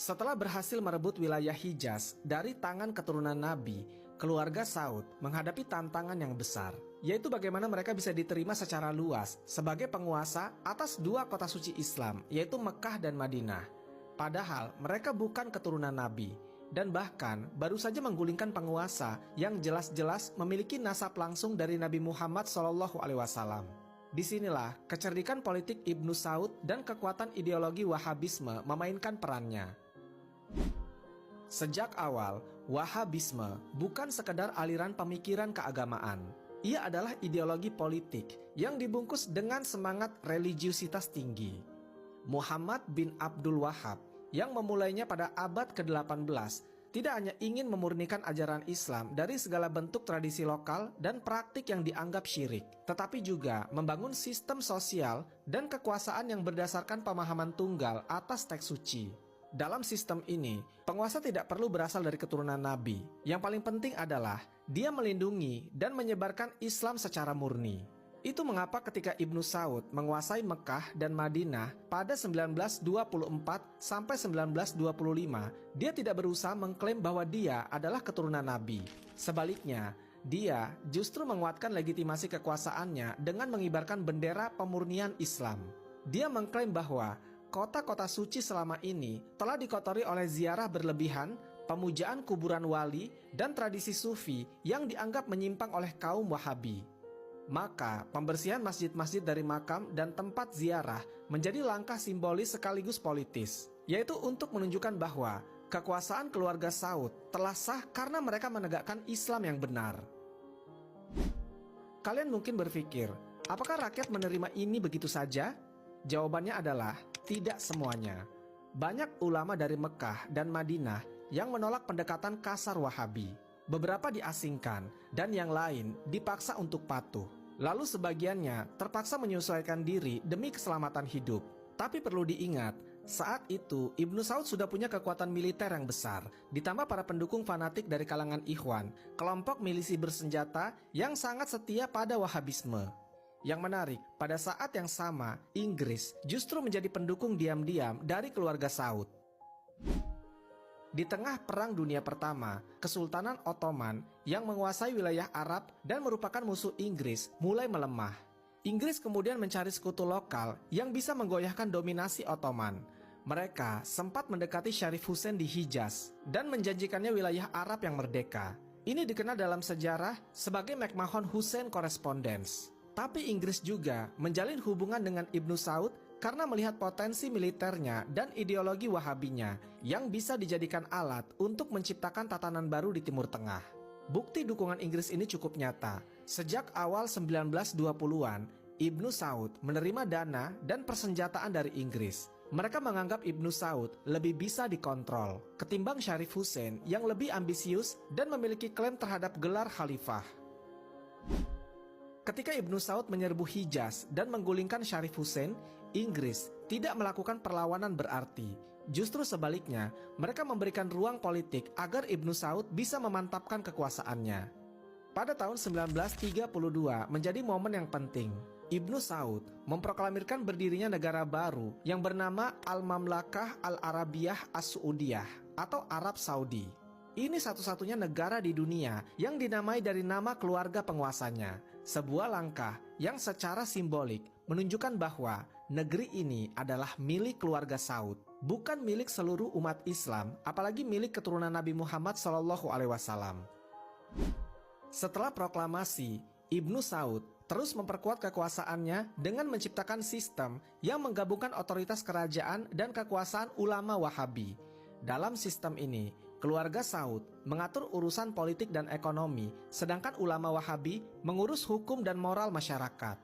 Setelah berhasil merebut wilayah Hijaz dari tangan keturunan Nabi, keluarga Saud menghadapi tantangan yang besar, yaitu bagaimana mereka bisa diterima secara luas sebagai penguasa atas dua kota suci Islam, yaitu Mekah dan Madinah. Padahal mereka bukan keturunan Nabi, dan bahkan baru saja menggulingkan penguasa yang jelas-jelas memiliki nasab langsung dari Nabi Muhammad SAW. Disinilah kecerdikan politik Ibnu Saud dan kekuatan ideologi Wahabisme memainkan perannya. Sejak awal, Wahabisme bukan sekedar aliran pemikiran keagamaan. Ia adalah ideologi politik yang dibungkus dengan semangat religiusitas tinggi. Muhammad bin Abdul Wahab yang memulainya pada abad ke-18 tidak hanya ingin memurnikan ajaran Islam dari segala bentuk tradisi lokal dan praktik yang dianggap syirik, tetapi juga membangun sistem sosial dan kekuasaan yang berdasarkan pemahaman tunggal atas teks suci. Dalam sistem ini, penguasa tidak perlu berasal dari keturunan Nabi. Yang paling penting adalah dia melindungi dan menyebarkan Islam secara murni. Itu mengapa ketika Ibnu Saud menguasai Mekah dan Madinah pada 1924 sampai 1925, dia tidak berusaha mengklaim bahwa dia adalah keturunan Nabi. Sebaliknya, dia justru menguatkan legitimasi kekuasaannya dengan mengibarkan bendera pemurnian Islam. Dia mengklaim bahwa kota-kota suci selama ini telah dikotori oleh ziarah berlebihan, pemujaan kuburan wali, dan tradisi sufi yang dianggap menyimpang oleh kaum Wahabi. Maka, pembersihan masjid-masjid dari makam dan tempat ziarah menjadi langkah simbolis sekaligus politis, yaitu untuk menunjukkan bahwa kekuasaan keluarga Saud telah sah karena mereka menegakkan Islam yang benar. Kalian mungkin berpikir, apakah rakyat menerima ini begitu saja? Jawabannya adalah tidak semuanya. Banyak ulama dari Mekah dan Madinah yang menolak pendekatan kasar Wahabi. Beberapa diasingkan dan yang lain dipaksa untuk patuh. Lalu sebagiannya terpaksa menyesuaikan diri demi keselamatan hidup. Tapi perlu diingat, saat itu Ibnu Saud sudah punya kekuatan militer yang besar, ditambah para pendukung fanatik dari kalangan Ikhwan, kelompok milisi bersenjata yang sangat setia pada Wahabisme. Yang menarik, pada saat yang sama, Inggris justru menjadi pendukung diam-diam dari keluarga Saud. Di tengah Perang Dunia Pertama, Kesultanan Ottoman yang menguasai wilayah Arab dan merupakan musuh Inggris mulai melemah. Inggris kemudian mencari sekutu lokal yang bisa menggoyahkan dominasi Ottoman. Mereka sempat mendekati Syarif Hussein di Hijaz dan menjanjikannya wilayah Arab yang merdeka. Ini dikenal dalam sejarah sebagai McMahon Hussein Correspondence. Tapi Inggris juga menjalin hubungan dengan Ibnu Saud karena melihat potensi militernya dan ideologi Wahabinya yang bisa dijadikan alat untuk menciptakan tatanan baru di Timur Tengah. Bukti dukungan Inggris ini cukup nyata. Sejak awal 1920-an, Ibnu Saud menerima dana dan persenjataan dari Inggris. Mereka menganggap Ibnu Saud lebih bisa dikontrol ketimbang Syarif Hussein yang lebih ambisius dan memiliki klaim terhadap gelar khalifah. Ketika Ibnu Saud menyerbu Hijaz dan menggulingkan Syarif Hussein, Inggris tidak melakukan perlawanan berarti. Justru sebaliknya, mereka memberikan ruang politik agar Ibnu Saud bisa memantapkan kekuasaannya. Pada tahun 1932 menjadi momen yang penting. Ibnu Saud memproklamirkan berdirinya negara baru yang bernama Al-Mamlakah Al-Arabiyah As-Saudiyah atau Arab Saudi. Ini satu-satunya negara di dunia yang dinamai dari nama keluarga penguasanya. Sebuah langkah yang secara simbolik menunjukkan bahwa negeri ini adalah milik keluarga Saud, bukan milik seluruh umat Islam, apalagi milik keturunan Nabi Muhammad SAW. Setelah proklamasi, Ibnu Saud terus memperkuat kekuasaannya dengan menciptakan sistem yang menggabungkan otoritas kerajaan dan kekuasaan ulama Wahabi. Dalam sistem ini, keluarga Saud mengatur urusan politik dan ekonomi, sedangkan ulama Wahabi mengurus hukum dan moral masyarakat.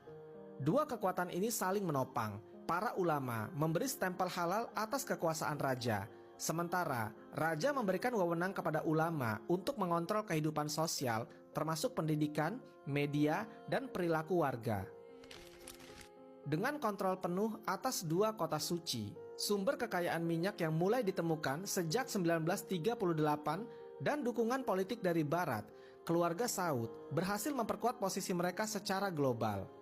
Dua kekuatan ini saling menopang. Para ulama memberi stempel halal atas kekuasaan raja, sementara raja memberikan wewenang kepada ulama untuk mengontrol kehidupan sosial, termasuk pendidikan, media, dan perilaku warga. Dengan kontrol penuh atas dua kota suci, sumber kekayaan minyak yang mulai ditemukan sejak 1938 dan dukungan politik dari Barat, keluarga Saud berhasil memperkuat posisi mereka secara global.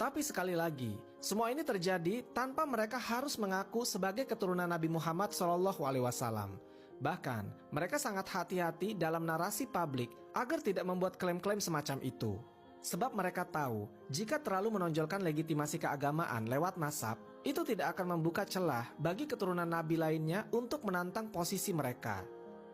Tapi sekali lagi, semua ini terjadi tanpa mereka harus mengaku sebagai keturunan Nabi Muhammad SAW. Bahkan, mereka sangat hati-hati dalam narasi publik agar tidak membuat klaim-klaim semacam itu. Sebab mereka tahu, jika terlalu menonjolkan legitimasi keagamaan lewat nasab, itu tidak akan membuka celah bagi keturunan Nabi lainnya untuk menantang posisi mereka.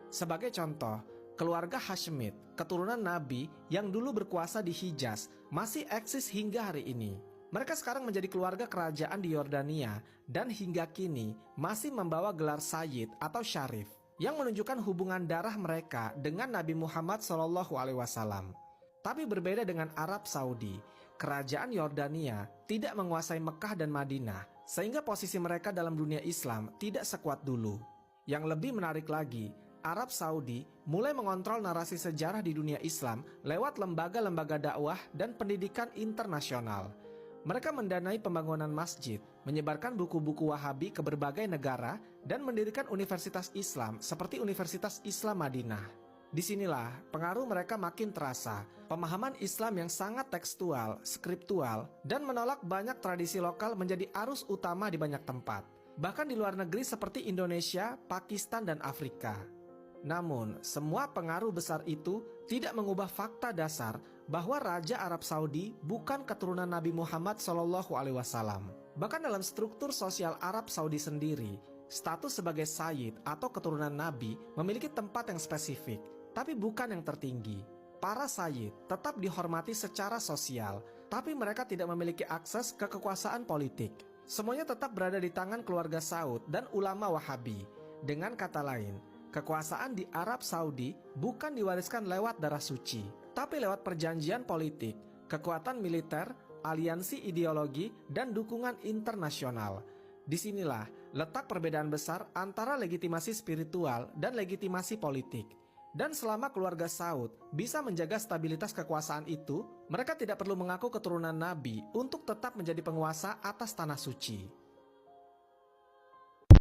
Sebagai contoh, keluarga Hashemid, keturunan Nabi yang dulu berkuasa di Hijaz, masih eksis hingga hari ini. Mereka sekarang menjadi keluarga kerajaan di Yordania dan hingga kini masih membawa gelar Sayyid atau Syarif yang menunjukkan hubungan darah mereka dengan Nabi Muhammad SAW. Tapi berbeda dengan Arab Saudi, kerajaan Yordania tidak menguasai Mekah dan Madinah, sehingga posisi mereka dalam dunia Islam tidak sekuat dulu. Yang lebih menarik lagi, Arab Saudi mulai mengontrol narasi sejarah di dunia Islam lewat lembaga-lembaga dakwah dan pendidikan internasional. Mereka mendanai pembangunan masjid, menyebarkan buku-buku Wahabi ke berbagai negara, dan mendirikan universitas Islam seperti Universitas Islam Madinah. Disinilah pengaruh mereka makin terasa, pemahaman Islam yang sangat tekstual, skriptual, dan menolak banyak tradisi lokal menjadi arus utama di banyak tempat, bahkan di luar negeri seperti Indonesia, Pakistan, dan Afrika. Namun, semua pengaruh besar itu tidak mengubah fakta dasar bahwa Raja Arab Saudi bukan keturunan Nabi Muhammad SAW. Bahkan dalam struktur sosial Arab Saudi sendiri, status sebagai Sayyid atau keturunan Nabi memiliki tempat yang spesifik, tapi bukan yang tertinggi. Para Sayyid tetap dihormati secara sosial, tapi mereka tidak memiliki akses ke kekuasaan politik. Semuanya tetap berada di tangan keluarga Saud dan ulama Wahabi. Dengan kata lain, kekuasaan di Arab Saudi bukan diwariskan lewat darah suci, tapi lewat perjanjian politik, kekuatan militer, aliansi ideologi, dan dukungan internasional. Disinilah letak perbedaan besar antara legitimasi spiritual dan legitimasi politik. Dan selama keluarga Saud bisa menjaga stabilitas kekuasaan itu, mereka tidak perlu mengaku keturunan Nabi untuk tetap menjadi penguasa atas tanah suci.